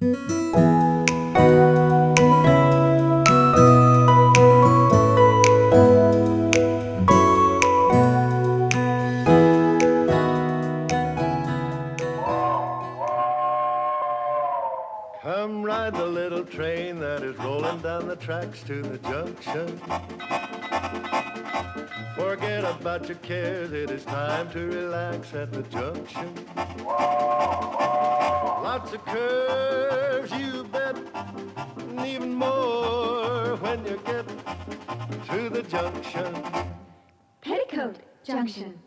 Come ride the little train that is rolling down the tracks to the junction. Forget about your cares, it is time to relax at the junction. Lots of curves, you bet, and even more when you get to the junction. Petticoat Junction.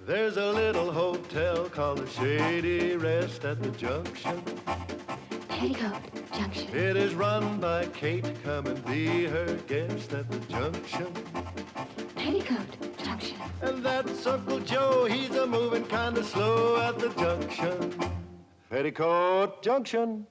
There's a little hotel called the Shady Rest at the junction. Petticoat Junction. It is run by Kate. Come and be her guest at the junction. Petticoat Junction. And that's Uncle Joe. He's a moving kind of slow at the junction. Petticoat Junction.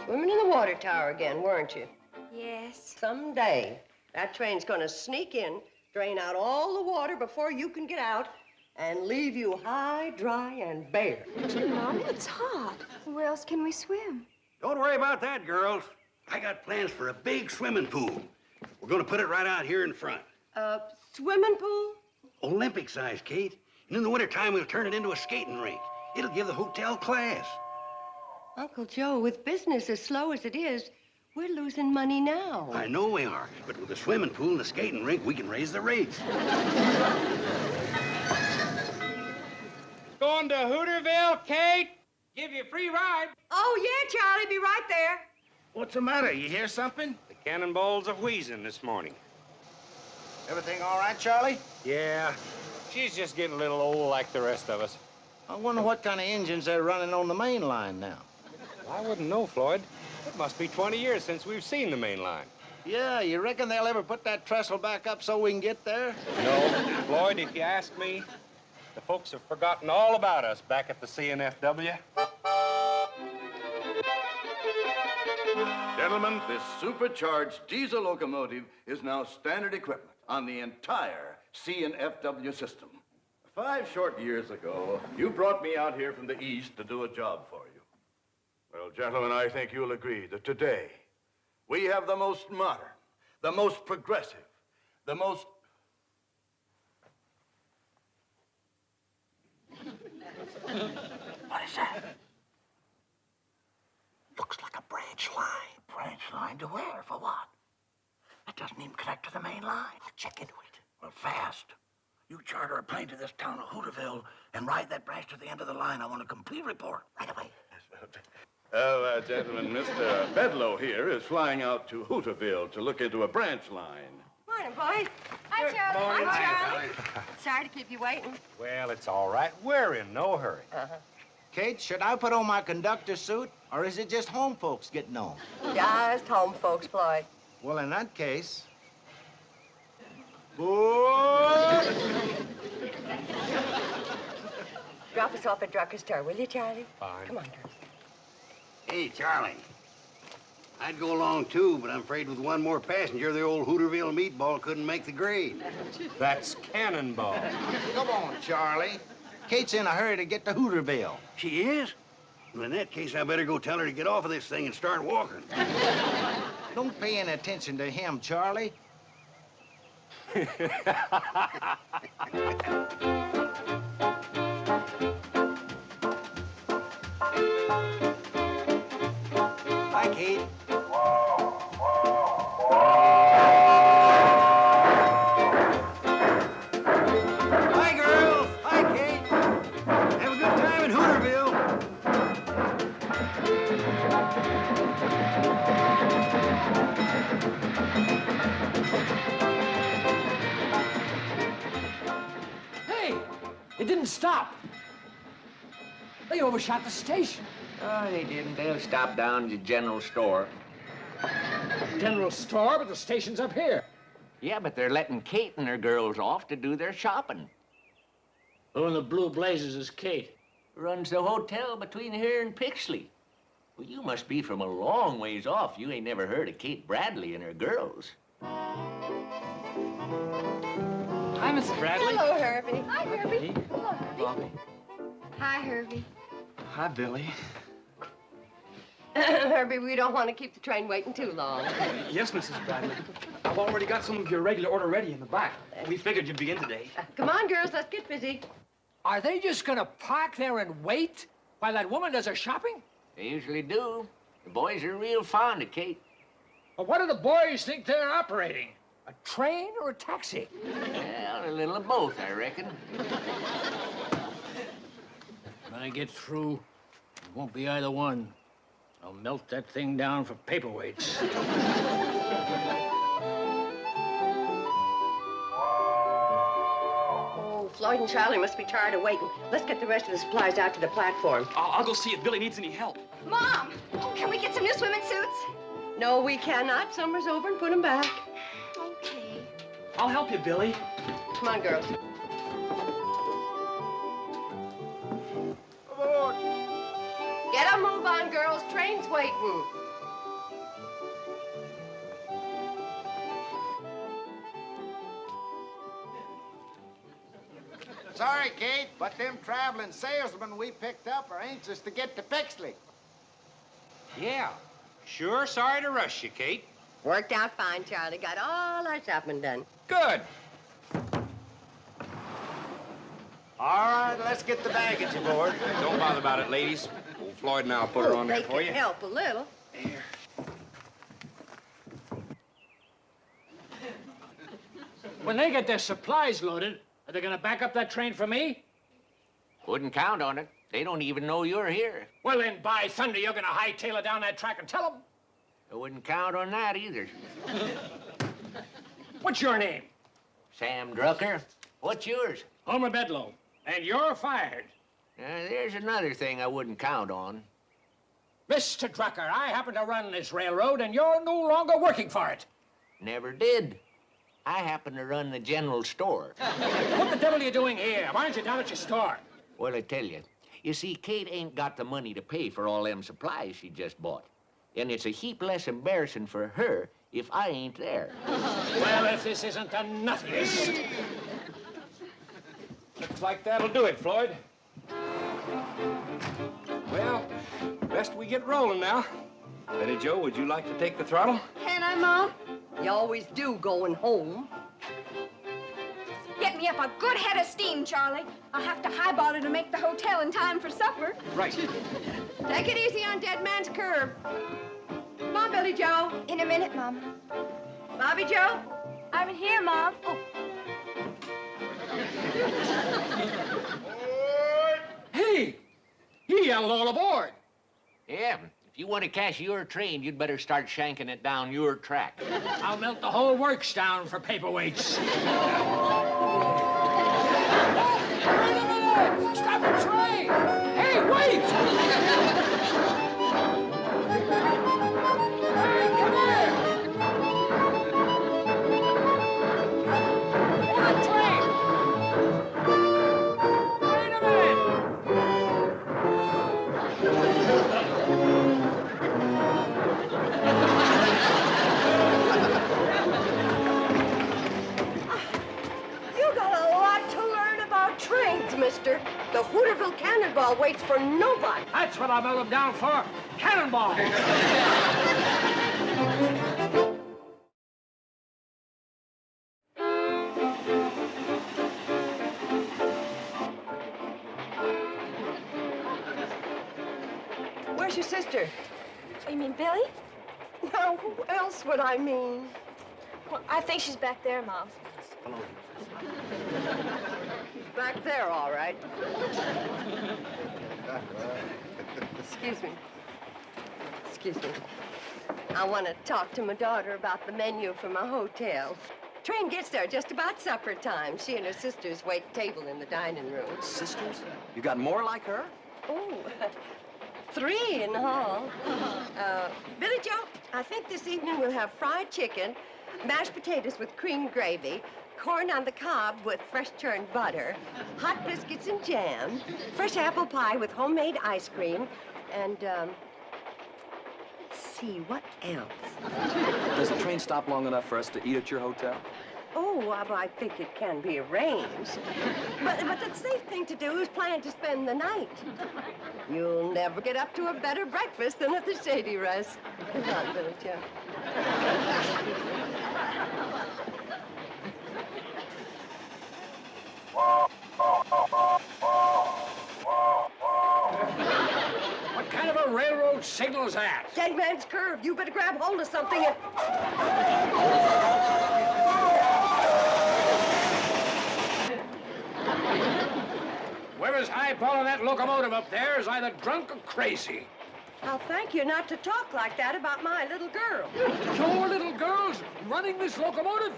Swimming in the water tower again, weren't you? Yes. Someday, that train's gonna sneak in, drain out all the water before you can get out, and leave you high, dry, and bare. Gee, Mom, it's hot. Where else can we swim? Don't worry about that, girls. I got plans for a big swimming pool. We're gonna put it right out here in front. A swimming pool? Olympic size, Kate. And in the wintertime, we'll turn it into a skating rink. It'll give the hotel class. Uncle Joe, with business as slow as it is, we're losing money now. I know we are, but with the swimming pool and the skating rink, we can raise the rates. Going to Hooterville, Kate? Give you a free ride. Oh, yeah, Charlie, be right there. What's the matter? You hear something? The cannonballs are wheezing this morning. Everything all right, Charlie? Yeah, she's just getting a little old like the rest of us. I wonder what kind of engines they're running on the main line now. I wouldn't know, Floyd. It must be 20 years since we've seen the main line. Yeah, you reckon they'll ever put that trestle back up so we can get there? No, Floyd, if you ask me, the folks have forgotten all about us back at the CNFW. Gentlemen, this supercharged diesel locomotive is now standard equipment on the entire CNFW system. 5 short years ago, you brought me out here from the east to do a job for you. Well, gentlemen, I think you'll agree that today we have the most modern, the most progressive, the most... What is that? Looks like a branch line. Branch line to where? For what? That doesn't even connect to the main line. I'll check into it. Well, fast. You charter a plane to this town of Hooterville and ride that branch to the end of the line. I want a complete report right away. Well, gentlemen, Mr. Bedlow here is flying out to Hooterville to look into a branch line. Morning, boys. Hi, Charlie. morning. Hi, Charlie. Sorry to keep you waiting. Well, it's all right. We're in no hurry. Kate, should I put on my conductor suit, or is it just home folks getting on? Just home folks, Floyd. Well, in that case... Boy! Drop us off at Drucker's Tower, will you, Charlie? Fine. Come on, girls. Hey, Charlie. I'd go along, too, but I'm afraid with one more passenger, the old Hooterville meatball couldn't make the grade. That's cannonball. Come on, Charlie. Kate's in a hurry to get to Hooterville. She is? Well, in that case, I better go tell her to get off of this thing and start walking. Don't pay any attention to him, Charlie. Hi, Kate. Hi, girls. Hi, Kate. Have a good time in Hooterville. Hey, it didn't stop. They overshot the station. Oh, they didn't. They'll stop down at the general store. General store, but the station's up here. Yeah, but they're letting Kate and her girls off to do their shopping. Who in the blue blazes is Kate? Runs the hotel between here and Pixley. Well, you must be from a long ways off. You ain't never heard of Kate Bradley and her girls. Hi, Mrs. Bradley. Hello, Herbie. Hi, Herbie. Hey. Hello, Herbie. Bobbie. Hi, Herbie. Hi, Billy. Herbie, we don't want to keep the train waiting too long. Yes, Mrs. Bradley. I've already got some of your regular order ready in the back. We figured you'd be in today. Come on, girls, let's get busy. Are they just gonna park there and wait while that woman does her shopping? They usually do. The boys are real fond of Kate. Or what do the boys think they're operating? A train or a taxi? Well, a little of both, I reckon. When I get through, it won't be either one. I'll melt that thing down for paperweights. Oh, Floyd and Charlie must be tired of waiting. Let's get the rest of the supplies out to the platform. I'll go see if Billy needs any help. Mom! Oh, can we get some new swimming suits? No, we cannot. Summer's over and put them back. Okay. I'll help you, Billy. Come on, girls. Get a move on, girls. Train's waiting. Sorry, Kate, but them traveling salesmen we picked up are anxious to get to Pixley. Yeah. Sure sorry to rush you, Kate. Worked out fine, Charlie. Got all our shopping done. Good. All right, let's get the baggage aboard. Don't bother about it, ladies. Old Floyd and I'll put her on there They for can you. help a little. When they get their supplies loaded, are they gonna back up that train for me? Wouldn't count on it. They don't even know you're here. Well, then, by thunder, you're gonna hightail it down that track and tell them. I wouldn't count on that either. What's your name? Sam Drucker. What's yours? Homer Bedlow. And you're fired. There's another thing I wouldn't count on. Mr. Drucker, I happen to run this railroad, and you're no longer working for it. Never did. I happen to run the general store. What the devil are you doing here? Why aren't you down at your store? Well, I tell you. You see, Kate ain't got the money to pay for all them supplies she just bought. And it's a heap less embarrassing for her if I ain't there. Well, if this isn't the nuttiest. Looks like that'll do it, Floyd. Well, best we get rolling now. Betty Jo, would you like to take the throttle? Can I, Mom? You always do going home. Get me up a good head of steam, Charlie. I'll have to highball it to make the hotel in time for supper. Right. Take it easy on Dead Man's Curve. Come on, Billie Jo. In a minute, Mom. Bobbie Jo. I'm in here, Mom. Oh. Hey! He yelled all aboard. Yeah, if you want to cash your train, you'd better start shanking it down your track. I'll melt the whole works down for paperweights. Wait a minute! Stop the train! Hey, wait! Hey, come here! Hold the train! Wait a minute! You got a lot to learn about trains, mister. The Hooterville Cannonball waits for nobody. That's what I melt them down for. Cannonball! Where's your sister? Oh, you mean Billy? Now, who else would I mean? Well, I think she's back there, Mom. She's back there, all right. Excuse me. Excuse me. I want to talk to my daughter about the menu for my hotel. Train gets there just about supper time. She and her sisters wait table in the dining room. Sisters? You got more like her? Oh, 3 in the hall. Billie Jo, I think this evening we'll have fried chicken, mashed potatoes with cream gravy, corn on the cob with fresh churned butter, hot biscuits and jam, fresh apple pie with homemade ice cream, and, let's see, what else? Does the train stop long enough for us to eat at your hotel? Oh, well, I think it can be arranged. But the safe thing to do is plan to spend the night. You'll never get up to a better breakfast than at the Shady Rest. Come on, Billie Jo. What kind of a railroad signal's that? Dead man's curve. You better grab hold of something and... Whoever's highballing that locomotive up there is either drunk or crazy. I'll thank you not to talk like that about my little girl. Your little girl's running this locomotive?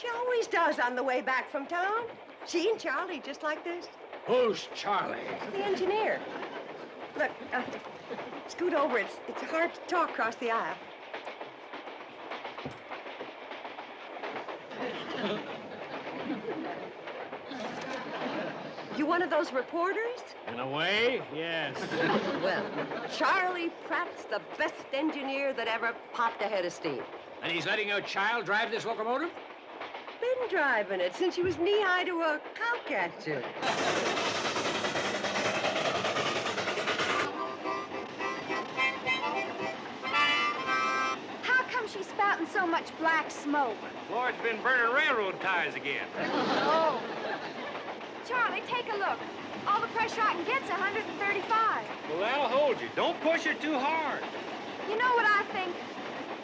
She always does on the way back from town. She and Charlie just like this. Who's Charlie? The engineer. Look, scoot over. It's hard to talk across the aisle. You one of those reporters? In a way, yes. Well, Charlie Pratt's the best engineer that ever popped a head of steam. And he's letting your child drive this locomotive? Been driving it since she was knee-high to a cowcatcher. How come she's spouting so much black smoke? Floyd's been burning railroad ties again. Oh. Charlie, take a look. All the pressure I can get's 135. Well, that'll hold you. Don't push it too hard. You know what I think?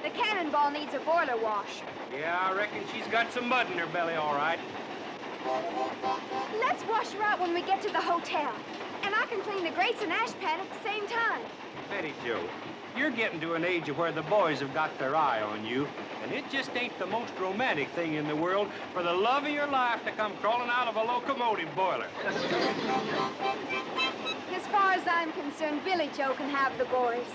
The cannonball needs a boiler wash. Yeah, I reckon she's got some mud in her belly, all right. Let's wash her out when we get to the hotel. And I can clean the grates and ash pan at the same time. Betty Jo, you're getting to an age where the boys have got their eye on you, and it just ain't the most romantic thing in the world for the love of your life to come crawling out of a locomotive boiler. As far as I'm concerned, Billie Jo can have the boys.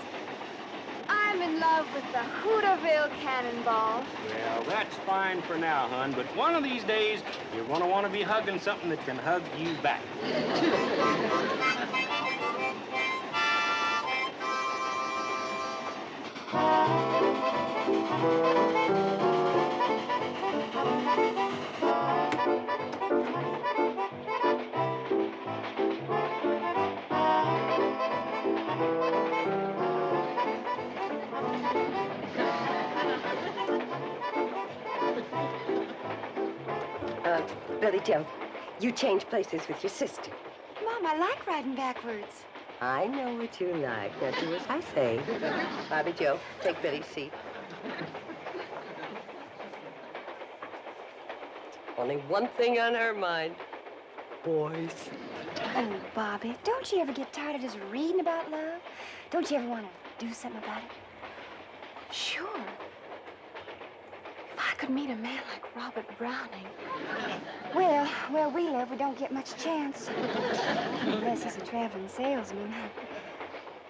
I'm in love with the Hooterville Cannonball. Well, that's fine for now, hon, but one of these days, you're gonna want to be hugging something that can hug you back. Billie Jo, you change places with your sister. Mom, I like riding backwards. I know what you like. Now do as I say. Bobbie Jo, take Billie's seat. Only one thing on her mind. Boys. Oh, Bobbie, don't you ever get tired of just reading about love? Don't you ever want to do something about it? Sure. If I could meet a man like Robert Browning. Well, where we live, we don't get much chance. Unless he's a traveling salesman.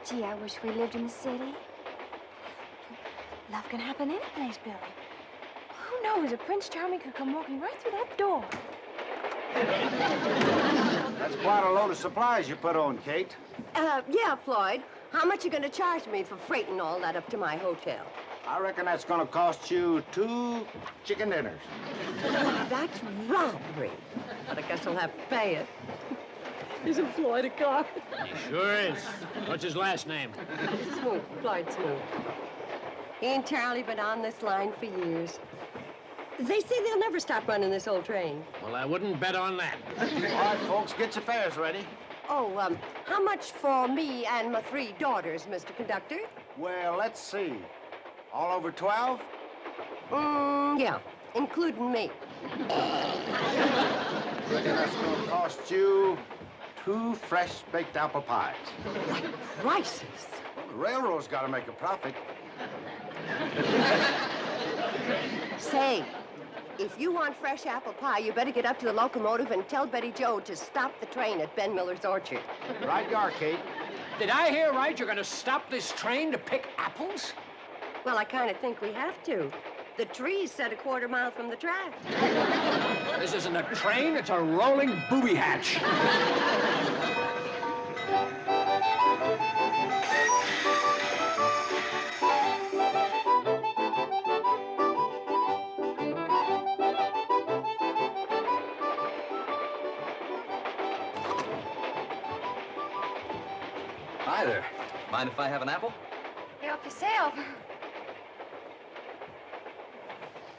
Gee, I wish we lived in the city. Love can happen any place, Billie. Who knows if Prince Charming could come walking right through that door? That's quite a load of supplies you put on, Kate. Yeah, Floyd. How much you gonna charge me for freighting all that up to my hotel? I reckon that's gonna cost you 2 chicken dinners. That's robbery. But I guess I'll have to pay it. Isn't Floyd a car? He sure is. What's his last name? Smoot, Floyd Smoot. He and Charlie been on this line for years. They say they'll never stop running this old train. Well, I wouldn't bet on that. All right, folks, get your fares ready. Oh, how much for me and my 3 daughters, Mr. Conductor? Well, let's see. All over 12? Yeah, including me. Reckon that's gonna cost you 2 fresh baked apple pies. What prices? Well, the railroad's gotta make a profit. Say, if you want fresh apple pie, you better get up to the locomotive and tell Betty Jo to stop the train at Ben Miller's orchard. Right you are, Kate. Did I hear right? You're going to stop this train to pick apples? Well, I kind of think we have to. The tree's set a quarter mile from the track. This isn't a train, it's a rolling booby hatch. Hi there. Mind if I have an apple? Help yourself.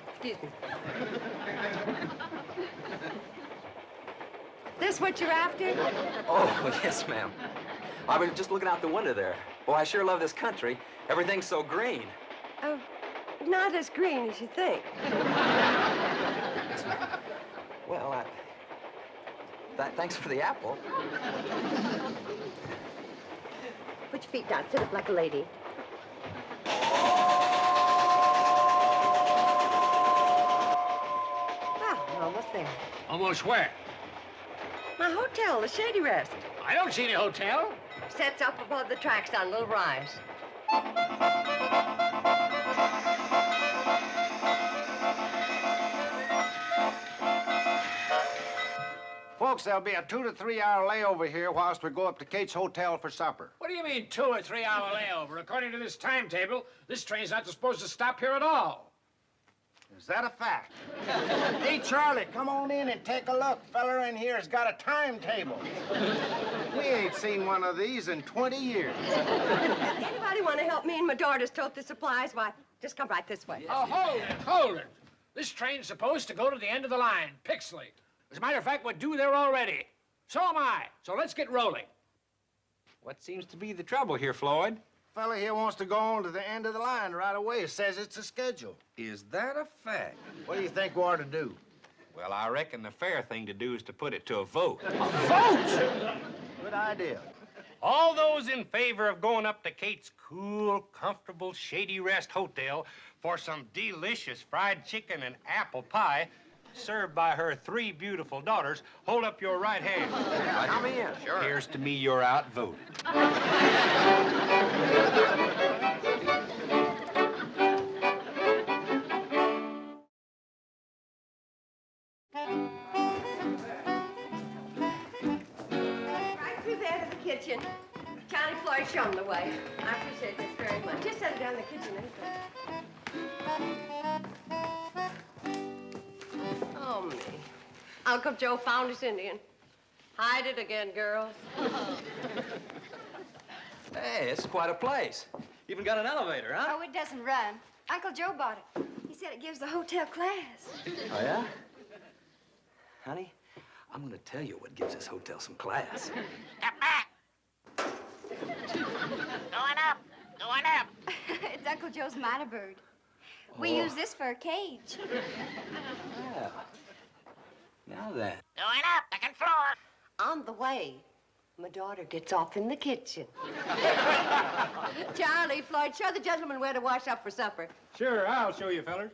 Excuse me. This what you're after? Oh, yes, ma'am. I was just looking out the window there. Boy, I sure love this country. Everything's so green. Oh, not as green as you think. Well, thanks for the apple. Put your feet down. Sit up like a lady. Well, we're almost there. Almost where? My hotel, the Shady Rest. I don't see any hotel. Sets up above the tracks on a little rise. Folks, there'll be a 2 to 3 hour layover here whilst we go up to Kate's Hotel for supper. What do you mean, 2 or 3 hour layover? According to this timetable, this train's not supposed to stop here at all. Is that a fact? Hey, Charlie, come on in and take a look. Feller in here's got a timetable. We ain't seen one of these in 20 years. Anybody want to help me and my daughters tote the supplies? Why, just come right this way. Oh, hold it. This train's supposed to go to the end of the line, Pixley. As a matter of fact, we're due there already. So am I. So let's get rolling. What seems to be the trouble here, Floyd? Fella here wants to go on to the end of the line right away. Says it's a schedule. Is that a fact? What do you think we ought to do? Well, I reckon the fair thing to do is to put it to a vote. A vote? Good idea. All those in favor of going up to Kate's cool, comfortable Shady Rest Hotel for some delicious fried chicken and apple pie served by her 3 beautiful daughters, hold up your right hand. Come in. Sure. Here's to me you're outvoted. Right through there to the kitchen. Johnny Floyd, show 'em the way. I appreciate this very much. Just set it down in the kitchen, Oh, me. Uncle Joe found his Indian. Hide it again, girls. Hey, it's quite a place. Even got an elevator, huh? Oh, it doesn't run. Uncle Joe bought it. He said it gives the hotel class. Oh, yeah? Honey, I'm gonna tell you what gives this hotel some class. Step back. Going up. Going up. It's Uncle Joe's miner bird. We use this for a cage. Well, now then. Going up. Second floor. On the way, my daughter gets off in the kitchen. Charlie, Floyd, show the gentleman where to wash up for supper. Sure, I'll show you, fellers.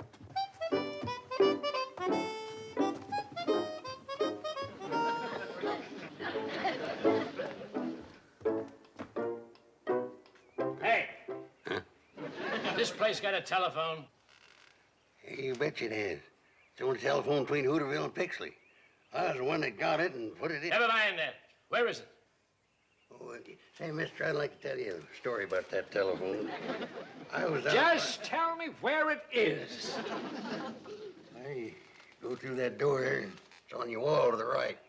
Hey. This place got a telephone? Hey, you bet it has. It's on the telephone between Hooterville and Pixley. I was the one that got it and put it in. Never mind that. Where is it? Oh, say, mister, I'd like to tell you a story about that telephone. I was out... Just tell me where it is. Hey, go through that door there. It's on your wall to the right.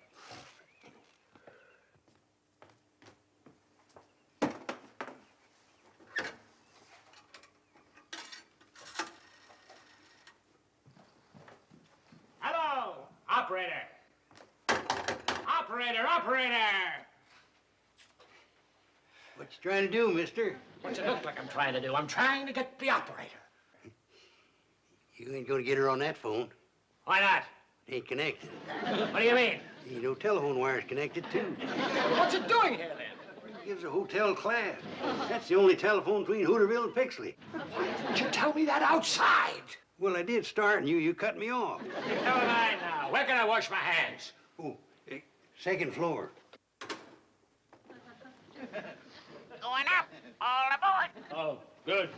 Hello, operator. Operator! What you trying to do, mister? What's it look like I'm trying to do? I'm trying to get the operator. You ain't gonna get her on that phone. Why not? It ain't connected. What do you mean? You know, telephone wire's connected, too. What's it doing here, then? It gives a hotel class. That's the only telephone between Hooterville and Pixley. Why didn't you tell me that outside? Well, I did start, and you cut me off. Never mind now. Where can I wash my hands? Oh, second floor. Going up. All aboard. Oh, good.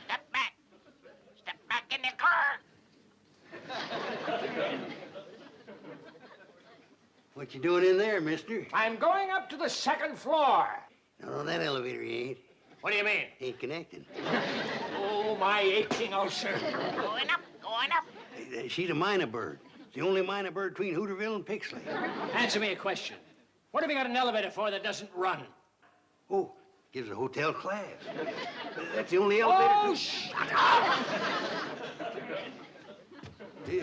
Step back. What you doing in there, mister? I'm going up to the second floor. No, that elevator ain't. What do you mean? Ain't connected. Oh, my aching ulcer. Going up, going up. She's a minor bird. It's the only minor bird between Hooterville and Pixley. Answer me a question. What have you got an elevator for that doesn't run? Oh, gives a hotel class. That's the only elevator. Oh, shut up!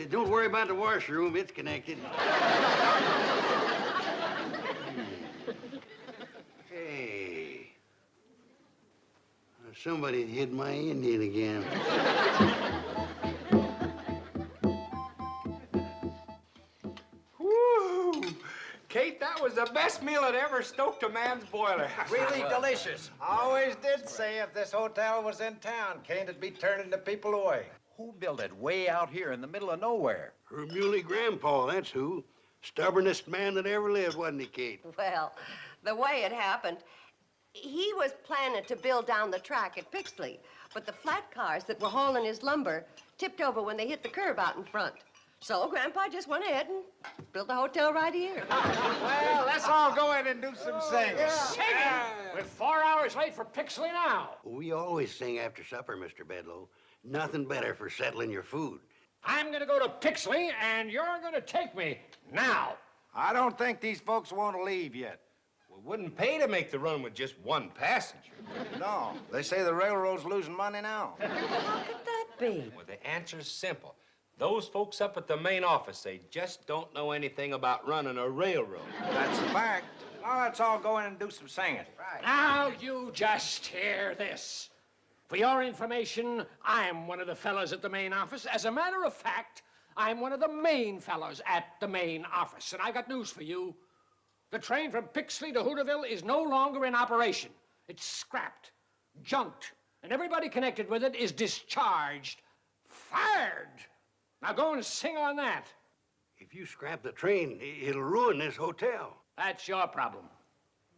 Don't worry about the washroom. It's connected. Hey. Somebody hid my Indian again. Woo! Kate, that was the best meal that ever stoked a man's boiler. Really delicious. I always did say if this hotel was in town, Kane'd be turning the people away. Who built it way out here in the middle of nowhere? Her muley grandpa, that's who. Stubbornest man that ever lived, wasn't he, Kate? Well, the way it happened, he was planning to build down the track at Pixley, but the flat cars that were hauling his lumber tipped over when they hit the curb out in front. So Grandpa just went ahead and built the hotel right here. Well, let's all go in and do some singing. Singing? We're 4 hours late for Pixley now. We always sing after supper, Mr. Bedloe. Nothing better for settling your food. I'm going to go to Pixley, and you're going to take me now. I don't think these folks want to leave yet. Well, wouldn't pay to make the run with just one passenger. No, they say the railroad's losing money now. How could that be? Well, the answer's simple. Those folks up at the main office, they just don't know anything about running a railroad. That's a fact. Now let's all go in and do some singing. Right. Now you just hear this. For your information, I'm one of the fellows at the main office. As a matter of fact, I'm one of the main fellows at the main office. And I got news for you. The train from Pixley to Hooterville is no longer in operation. It's scrapped, junked, and everybody connected with it is discharged, fired. Now go and sing on that. If you scrap the train, it'll ruin this hotel. That's your problem.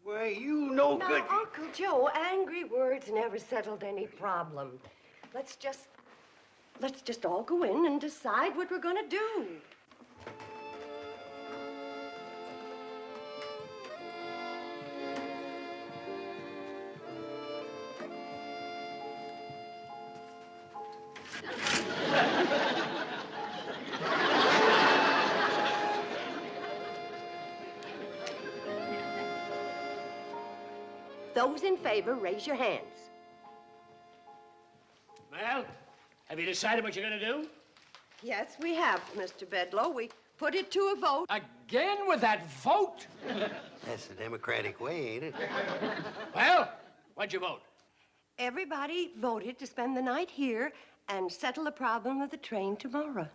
Why, you know Now, good. Uncle Joe, angry words never settled any problem. Let's just all go in and decide what we're gonna do. Those in favor, raise your hands. Well, have you decided what you're going to do? Yes, we have, Mr. Bedloe. We put it to a vote. Again with that vote? That's the Democratic way, ain't it? Well, what'd you vote? Everybody voted to spend the night here and settle the problem with the train tomorrow.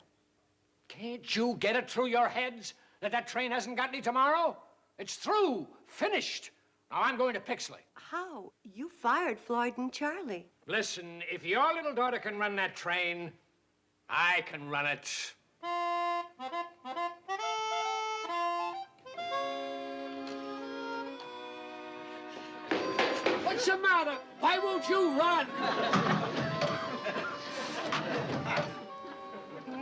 Can't you get it through your heads that that train hasn't got any tomorrow? It's through, finished. Now I'm going to Pixley. How? You fired Floyd and Charlie. Listen, if your little daughter can run that train, I can run it. What's the matter? Why won't you run?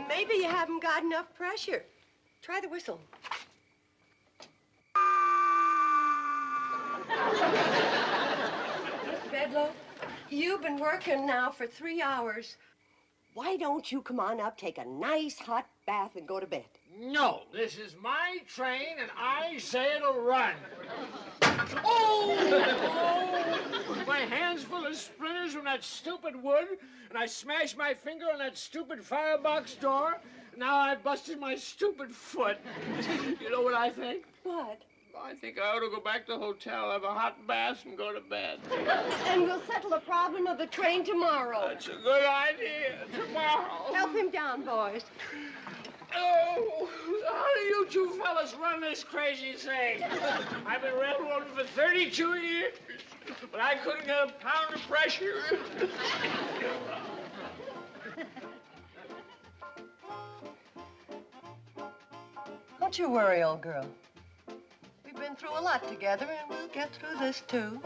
Maybe you haven't got enough pressure. Try the whistle. Mr. Bedloe, you've been working now for 3 hours. Why don't you come on up, take a nice hot bath, and go to bed? No, this is my train, and I say it'll run. Oh! My hand's full of splinters from that stupid wood, and I smashed my finger on that stupid firebox door. Now I've busted my stupid foot. You know what I think? What? I think I ought to go back to the hotel, have a hot bath, and go to bed. And we'll settle the problem of the train tomorrow. That's a good idea. Tomorrow. Help him down, boys. Oh, how do you two fellas run this crazy thing? I've been railroading for 32 years, but I couldn't get a pound of pressure. Don't you worry, old girl. We've been through a lot together, and we'll get through this, too.